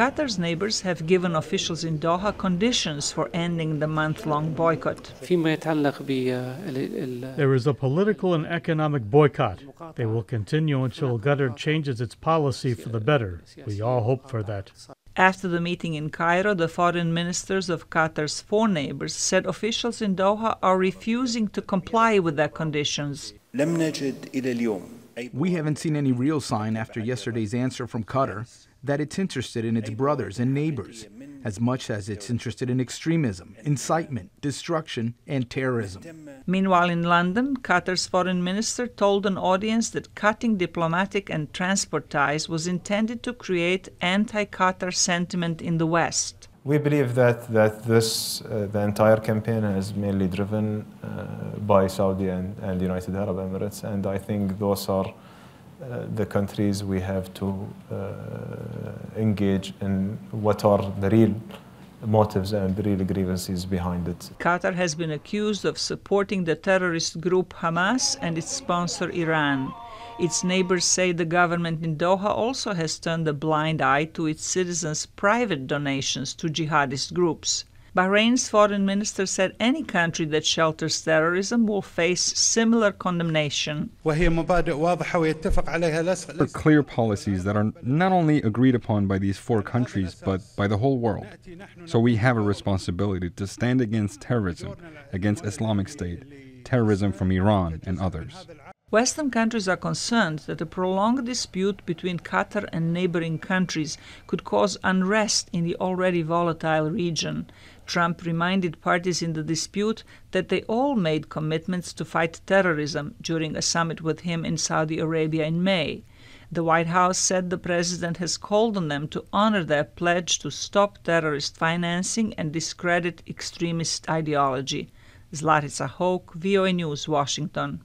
Qatar's neighbors have given officials in Doha conditions for ending the month-long boycott. There is a political and economic boycott. They will continue until Qatar changes its policy for the better. We all hope for that. After the meeting in Cairo, the foreign ministers of Qatar's four neighbors said officials in Doha are refusing to comply with their conditions. We haven't seen any real sign after yesterday's answer from Qatar that it's interested in its brothers and neighbors as much as it's interested in extremism, incitement, destruction, and terrorism. Meanwhile, in London, Qatar's foreign minister told an audience that cutting diplomatic and transport ties was intended to create anti-Qatar sentiment in the West. We believe that the entire campaign is mainly driven by Saudi and the United Arab Emirates, and I think those are the countries we have to engage in what are the real motives and the real grievances behind it. Qatar has been accused of supporting the terrorist group Hamas and its sponsor Iran. Its neighbors say the government in Doha also has turned a blind eye to its citizens' private donations to jihadist groups. Bahrain's foreign minister said any country that shelters terrorism will face similar condemnation. For clear policies that are not only agreed upon by these four countries, but by the whole world. So we have a responsibility to stand against terrorism, against Islamic State, terrorism from Iran and others. Western countries are concerned that a prolonged dispute between Qatar and neighboring countries could cause unrest in the already volatile region. Trump reminded parties in the dispute that they all made commitments to fight terrorism during a summit with him in Saudi Arabia in May. The White House said the president has called on them to honor their pledge to stop terrorist financing and discredit extremist ideology. Zlatica, Hoke, VOA News, Washington.